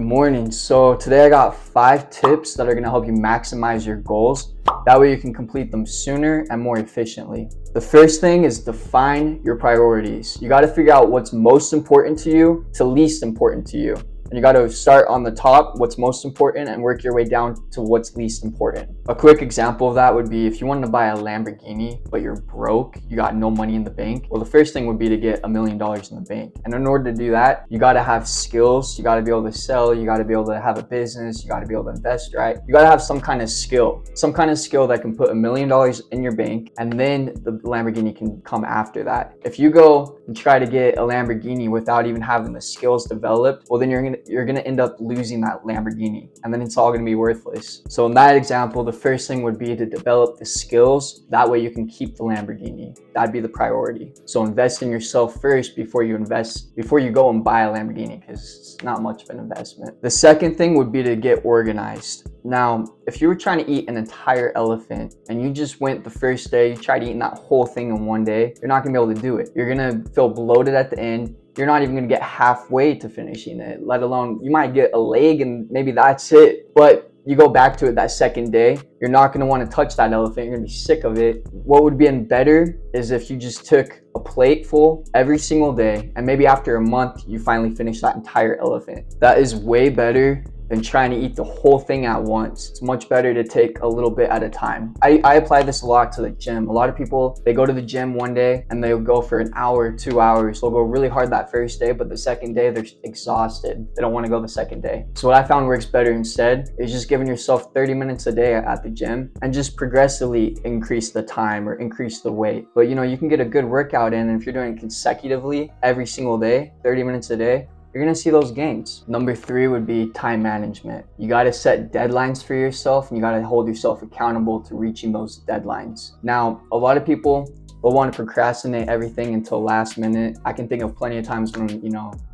morning. So today I got 5 tips that are going to help you maximize your goals. That way you can complete them sooner and more efficiently. The first thing is define your priorities. You got to figure out what's most important to you to least important to you. And you got to start on the top, what's most important, and work your way down to what's least important. A quick example of that would be if you wanted to buy a Lamborghini, but you're broke, you got no money in the bank. Well, the first thing would be to get $1 million in the bank. And in order to do that, you got to have skills. You got to be able to sell. You got to be able to have a business. You got to be able to invest, right? You got to have some kind of skill that can put $1 million in your bank, and then the Lamborghini can come after that. If you go and try to get a Lamborghini without even having the skills developed, well, then you're gonna end up losing that Lamborghini, and then it's all gonna be worthless. So in that example, the first thing would be to develop the skills. That way you can keep the Lamborghini. That'd be the priority. So invest in yourself first before you go and buy a Lamborghini, because it's not much of an investment. The second thing would be to get organized. Now, if you were trying to eat an entire elephant and you just went the first day, you tried eating that whole thing in one day, you're not gonna be able to do it. You're gonna feel bloated at the end. You're not even gonna get halfway to finishing it, let alone you might get a leg and maybe that's it. But you go back to it that second day, you're not gonna wanna touch that elephant. You're gonna be sick of it. What would be better is if you just took a plate full every single day, and maybe after a month, you finally finish that entire elephant. That is way better than trying to eat the whole thing at once. It's much better to take a little bit at a time. I apply this a lot to the gym. A lot of people, they go to the gym one day and they'll go for an hour, 2 hours. They'll go really hard that first day, but the second day they're exhausted. They don't want to go the second day. So what I found works better instead is just giving yourself 30 minutes a day at the gym and just progressively increase the time or increase the weight. But you can get a good workout in, and if you're doing it consecutively every single day, 30 minutes a day, you're gonna see those gains. Number 3 would be time management. You gotta set deadlines for yourself, and you gotta hold yourself accountable to reaching those deadlines. Now, a lot of people will want to procrastinate everything until last minute. I can think of plenty of times when,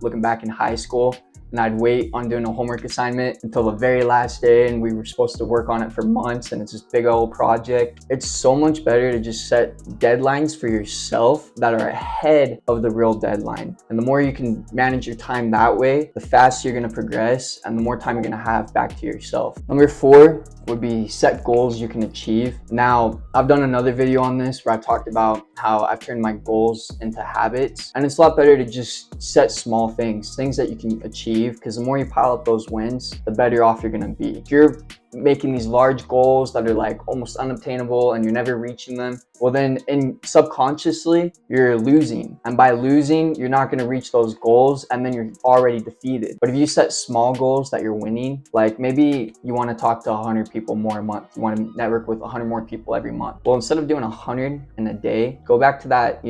looking back in high school, and I'd wait on doing a homework assignment until the very last day, and we were supposed to work on it for months, and it's this big old project. It's so much better to just set deadlines for yourself that are ahead of the real deadline. And the more you can manage your time that way, the faster you're gonna progress and the more time you're gonna have back to yourself. Number 4 would be set goals you can achieve. Now, I've done another video on this where I talked about how I've turned my goals into habits, and it's a lot better to just set small things that you can achieve, because the more you pile up those wins, the better off you're gonna be. If you're making these large goals that are like almost unobtainable and you're never reaching them, well then subconsciously you're losing, and by losing you're not going to reach those goals, and then you're already defeated. But if you set small goals that you're winning, like maybe you want to talk to 100 people more a month, you want to network with 100 more people every month. Well, instead of doing 100 in a day, go back to that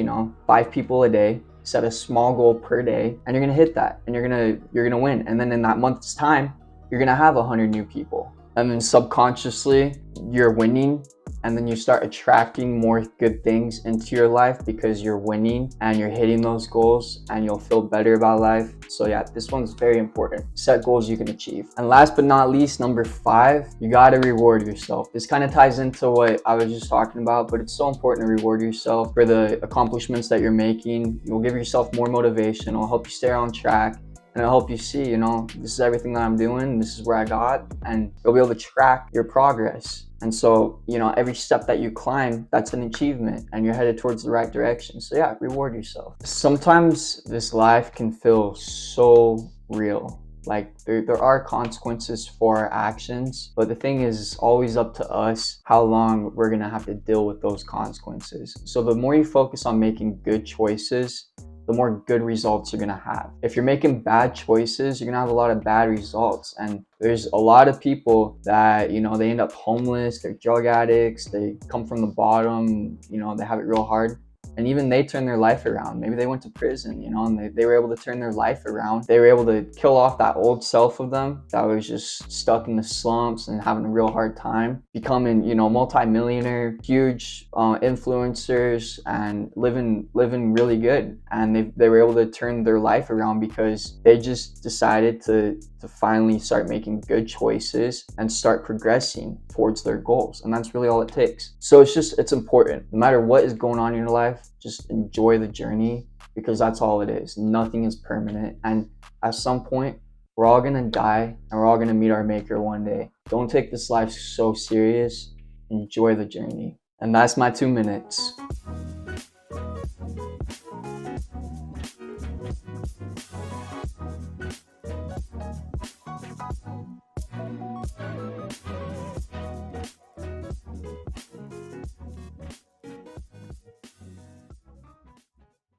5 people a day. Set a small goal per day, and you're gonna hit that, and you're gonna win. And then in that month's time, you're gonna have 100 new people, and then subconsciously you're winning, and then you start attracting more good things into your life because you're winning and you're hitting those goals, and you'll feel better about life. So yeah, this one's very important. Set goals you can achieve. And last but not least, number 5, you gotta reward yourself. This kind of ties into what I was just talking about, but it's so important to reward yourself for the accomplishments that you're making. You'll give yourself more motivation. It'll help you stay on track, and it'll help you see, this is everything that I'm doing, this is where I got, and you'll be able to track your progress. And so, every step that you climb, that's an achievement, and you're headed towards the right direction. So yeah, reward yourself. Sometimes this life can feel so real. Like there are consequences for our actions, but the thing is, it's always up to us how long we're gonna have to deal with those consequences. So the more you focus on making good choices, the more good results you're gonna have. If you're making bad choices, you're gonna have a lot of bad results. And there's a lot of people that, they end up homeless, they're drug addicts, they come from the bottom, they have it real hard. And even they turn their life around. Maybe they went to prison, and they were able to turn their life around. They were able to kill off that old self of them that was just stuck in the slumps and having a real hard time, becoming, multi-millionaire, huge influencers, and living really good. And they were able to turn their life around because they just decided to finally start making good choices and start progressing towards their goals. And that's really all it takes. So it's important. No matter what is going on in your life, just enjoy the journey, because that's all it is. Nothing is permanent. And at some point, We're all gonna die and we're all gonna meet our maker one day. Don't take this life so serious. Enjoy the journey. And that's my 2 minutes.